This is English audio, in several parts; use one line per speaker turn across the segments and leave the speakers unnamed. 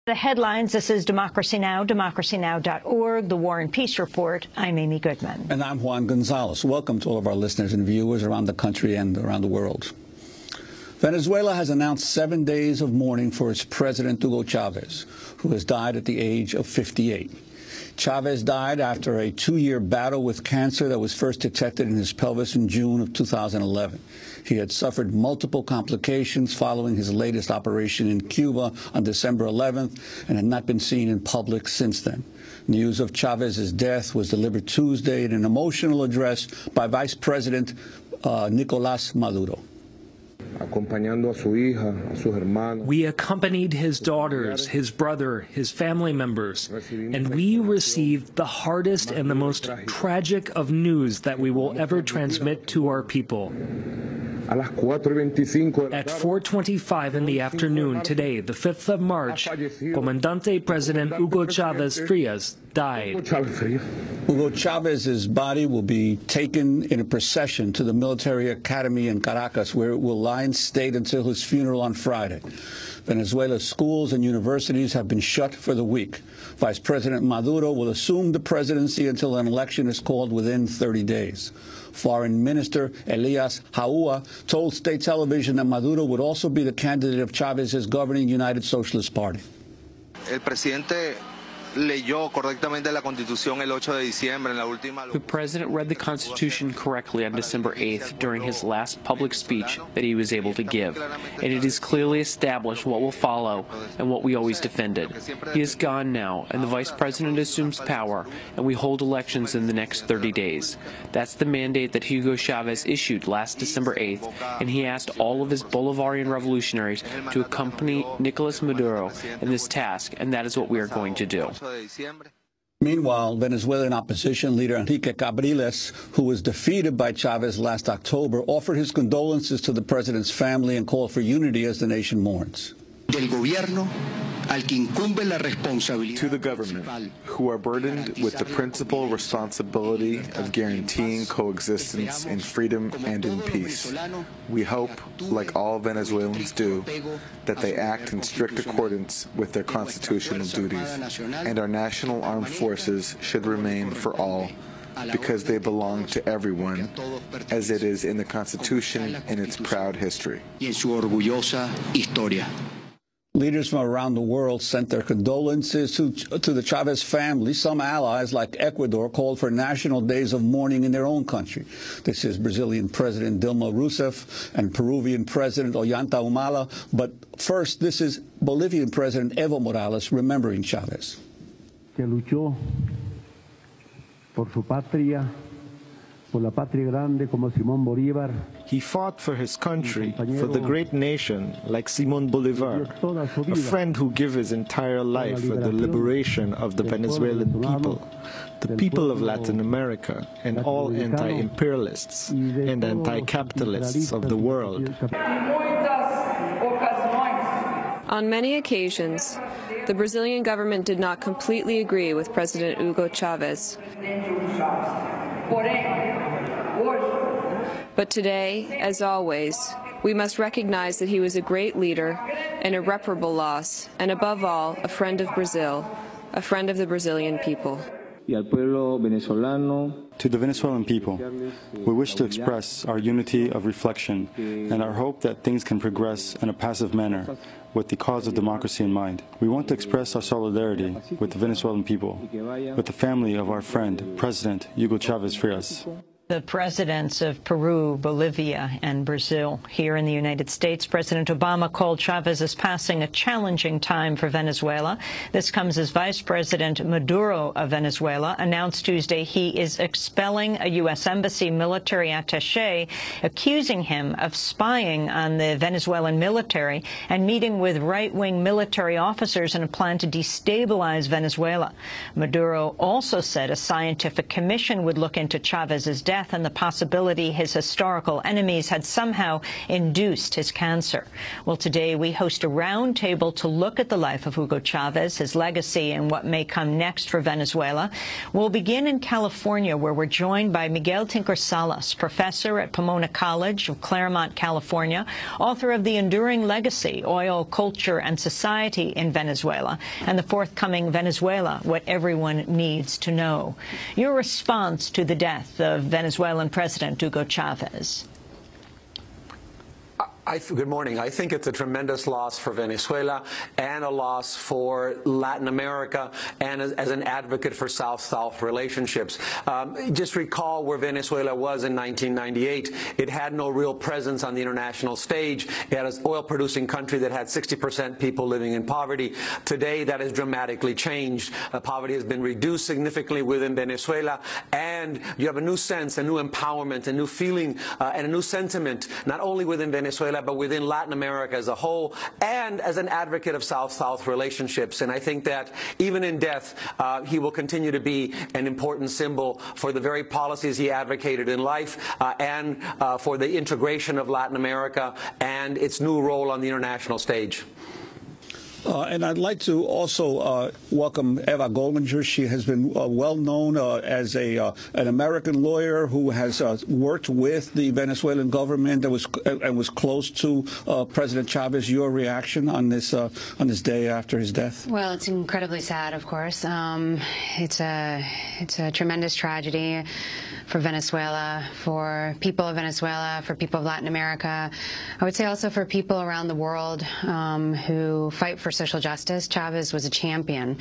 The headlines, this is Democracy Now!, democracynow.org, The War and Peace Report. I'm Amy Goodman.
And I'm Juan Gonzalez. Welcome to all of our listeners and viewers around the country and around the world. Venezuela has announced 7 days of mourning for its president, Hugo Chávez, who has died at the age of 58. Chávez died after a 2-year battle with cancer that was first detected in his pelvis in June of 2011. He had suffered multiple complications following his latest operation in Cuba on December 11th and had not been seen in public since then. News of Chávez's death was delivered Tuesday in an emotional address by Vice President Nicolás Maduro.
We accompanied his daughters, his brother, his family members, and we received the hardest and the most tragic of news that we will ever transmit to our people. At 4:25 in the afternoon today, the 5th of March, Comandante President Hugo Chávez Frias died.
Hugo Chávez's body will be taken in a procession to the military academy in Caracas, where it will lie in state until his funeral on Friday. Venezuela's schools and universities have been shut for the week. Vice President Maduro will assume the presidency until an election is called within 30 days. Foreign Minister Elias Jaúa told state television that Maduro would also be the candidate of Chávez's governing United Socialist Party.
El presidente leyó correctamente la Constitución el 8 de diciembre en la última.
The president read the Constitution correctly on December 8th during his last public speech that he was able to give, and it is clearly established what will follow and what we always defended. He is gone now, and the vice president assumes power, and we hold elections in the next 30 days. That's the mandate that Hugo Chávez issued last December 8th, and he asked all of his Bolivarian revolutionaries to accompany Nicolás Maduro in this task, and that is what we are going to do.
Meanwhile, Venezuelan opposition leader Enrique Capriles, who was defeated by Chávez last October, offered his condolences to the president's family and called for unity as the nation mourns.
To the government, who are burdened with the principal responsibility of guaranteeing coexistence in freedom and in peace, we hope, like all Venezuelans do, that they act in strict accordance with their constitutional duties, and our national armed forces should remain for all, because they belong to everyone, as it is in the Constitution in its proud history.
Leaders from around the world sent their condolences to the Chávez family. Some allies, like Ecuador, called for national days of mourning in their own country. This is Brazilian President Dilma Rousseff and Peruvian President Ollanta Humala. But first, this is Bolivian President Evo Morales remembering Chávez.
Que luchó por su patria.
He fought for his country, for the great nation, like Simón Bolívar, a friend who gave his entire life for the liberation of the Venezuelan people, the people of Latin America, and all anti-imperialists and anti-capitalists of the world.
On many occasions, the Brazilian government did not completely agree with President Hugo Chávez. But today, as always, we must recognize that he was a great leader, an irreparable loss, and above all, a friend of Brazil, a friend of the Brazilian people.
To the Venezuelan people, we wish to express our unity of reflection and our hope that things can progress in a passive manner with the cause of democracy in mind. We want to express our solidarity with the Venezuelan people, with the family of our friend, President Hugo Chávez Frias.
The presidents of Peru, Bolivia, and Brazil. Here in the United States, President Obama called Chávez's passing a challenging time for Venezuela. This comes as Vice President Maduro of Venezuela announced Tuesday he is expelling a U.S. Embassy military attaché, accusing him of spying on the Venezuelan military and meeting with right-wing military officers in a plan to destabilize Venezuela. Maduro also said a scientific commission would look into Chávez's death death and the possibility his historical enemies had somehow induced his cancer. Well, today we host a roundtable to look at the life of Hugo Chávez, his legacy, and what may come next for Venezuela. We'll begin in California, where we're joined by Miguel Tinker-Salas, professor at Pomona College of Claremont, California, author of The Enduring Legacy, Oil, Culture, and Society in Venezuela, and the forthcoming Venezuela, What Everyone Needs to Know. Your response to the death of Venezuelan President Hugo Chávez?
Good morning. I think it's a tremendous loss for Venezuela and a loss for Latin America, and as an advocate for South-South relationships. Just recall where Venezuela was in 1998. It had no real presence on the international stage. It had an oil-producing country that had 60% people living in poverty. Today, that has dramatically changed. Poverty has been reduced significantly within Venezuela, and you have a new sense, a new empowerment, a new feeling, and a new sentiment, not only within Venezuela, but within Latin America as a whole, and as an advocate of South-South relationships. And I think that even in death, he will continue to be an important symbol for the very policies he advocated in life, and for the integration of Latin America and its new role on the international stage.
And I'd like to also welcome Eva Goldinger. She has been well known as an American lawyer who has worked with the Venezuelan government and was close to President Chávez. Your reaction on this day after his death?
Well, it's incredibly sad, of course. It's a tremendous tragedy for Venezuela, for people of Venezuela, for people of Latin America. I would say also for people around the world who fight for social justice. Chávez was a champion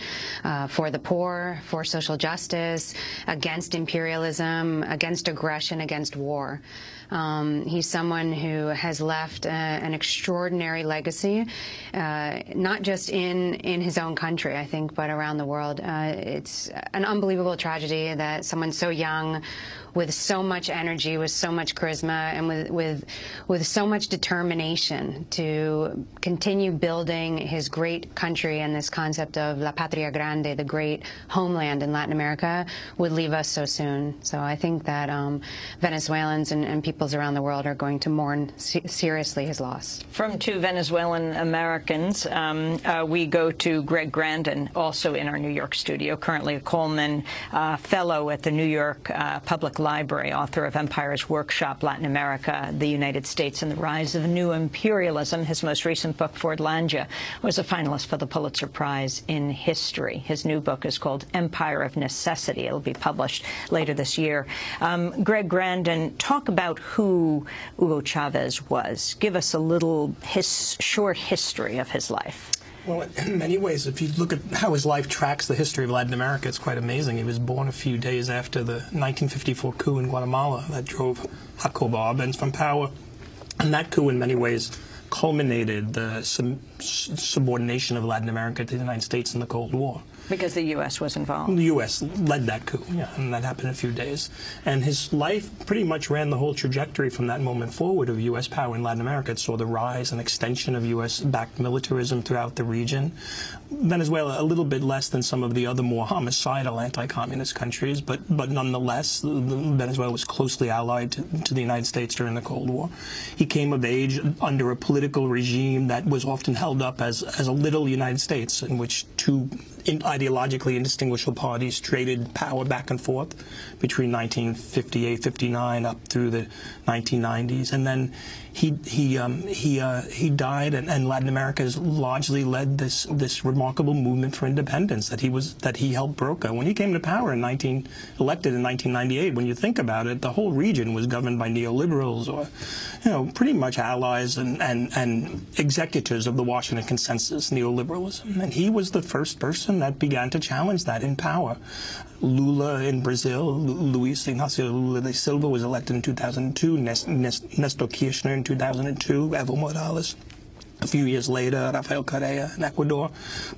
for the poor, for social justice, against imperialism, against aggression, against war. He's someone who has left an extraordinary legacy, not just in his own country, I think, but around the world. It's an unbelievable tragedy that someone so young, with so much energy, with so much charisma, and with so much determination to continue building his great country and this concept of La Patria Grande, the great homeland in Latin America, would leave us so soon. So I think that Venezuelans and peoples around the world are going to mourn seriously his loss.
From two Venezuelan Americans, we go to Greg Grandin, also in our New York studio, currently a Coleman Fellow at the New York Public Library, author of Empire's Workshop, Latin America, the United States, and the Rise of New Imperialism. His most recent book, Fordlandia, was a finalist for the Pulitzer Prize in History. His new book is called Empire of Necessity. It'll be published later this year. Greg Grandin, talk about who Hugo Chávez was. Give us a little short history of his life.
Well, in many ways, if you look at how his life tracks the history of Latin America, it's quite amazing. He was born a few days after the 1954 coup in Guatemala that drove Jacobo Arbenz from power. And that coup, in many ways, culminated the subordination of Latin America to the United States in the Cold War.
Because the U.S. was involved.
The U.S. led that coup, yeah, and that happened in a few days. And his life pretty much ran the whole trajectory from that moment forward of U.S. power in Latin America. It saw the rise and extension of U.S.-backed militarism throughout the region. Venezuela, a little bit less than some of the other more homicidal anti-communist countries, but nonetheless, Venezuela was closely allied to the United States during the Cold War. He came of age under a political regime that was often held up as a little United States, in which two ideologically indistinguishable parties traded power back and forth between 1958-59 up through the 1990s, and then he died, and Latin America has largely led this remarkable movement for independence that he helped broker. When he came to power elected in 1998, when you think about it, the whole region was governed by neoliberals, or pretty much allies and executors of the Washington Consensus neoliberalism, and he was the first person that began to challenge that in power. Lula in Brazil, Luis Ignacio Lula da Silva was elected in 2002, Nestor Kirchner in 2002, Evo Morales a few years later, Rafael Correa in Ecuador.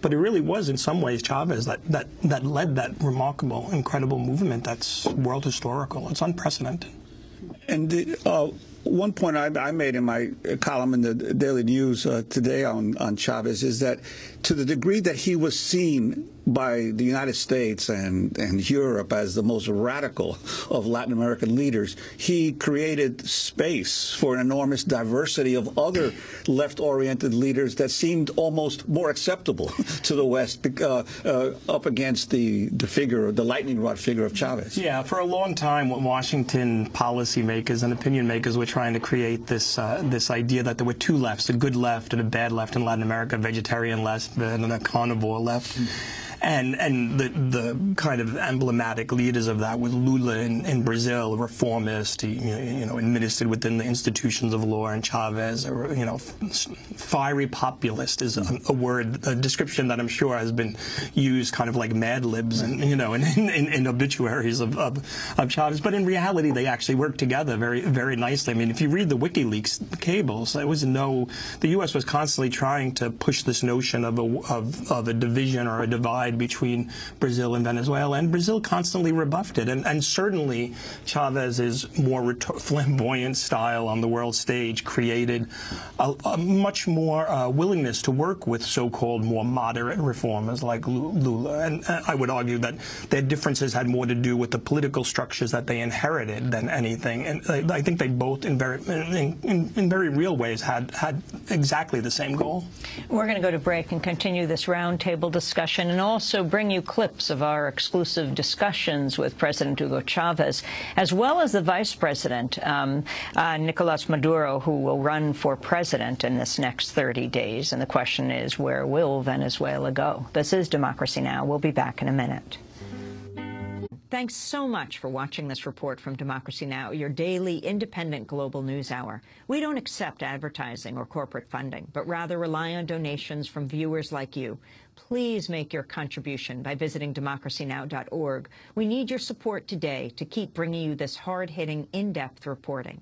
But it really was, in some ways, Chavez that led that remarkable, incredible movement that's world historical. It's unprecedented.
And one point I made in my column in the Daily News today on Chavez is that to the degree that he was seen by the United States and Europe as the most radical of Latin American leaders, he created space for an enormous diversity of other left-oriented leaders that seemed almost more acceptable to the West up against the figure, the lightning rod figure of Chavez.
Yeah, for a long time, Washington policymakers and opinion makers were trying to create this this idea that there were two lefts, a good left and a bad left in Latin America, a vegetarian left and a carnivore left. And the kind of emblematic leaders of that was Lula in Brazil, reformist, administered within the institutions of law, and Chavez, fiery populist is a word, a description that I'm sure has been used kind of like Mad Libs and in obituaries of Chavez. But in reality, they actually worked together very nicely. I mean, if you read the WikiLeaks cables, there was the U.S. was constantly trying to push this notion of a division or a divide between Brazil and Venezuela, and Brazil constantly rebuffed it. And certainly Chavez's more flamboyant style on the world stage created a much more willingness to work with so-called more moderate reformers like Lula. And I would argue that their differences had more to do with the political structures that they inherited than anything. And I think they both, in very real ways, had exactly the same goal.
We're going to go to break and continue this roundtable discussion, and also bring you clips of our exclusive discussions with President Hugo Chavez, as well as the Vice President, Nicolas Maduro, who will run for president in this next 30 days. And the question is, where will Venezuela go? This is Democracy Now! We'll be back in a minute. Thanks so much for watching this report from Democracy Now!, your daily independent global news hour. We don't accept advertising or corporate funding, but rather rely on donations from viewers like you. Please make your contribution by visiting democracynow.org. We need your support today to keep bringing you this hard-hitting, in-depth reporting.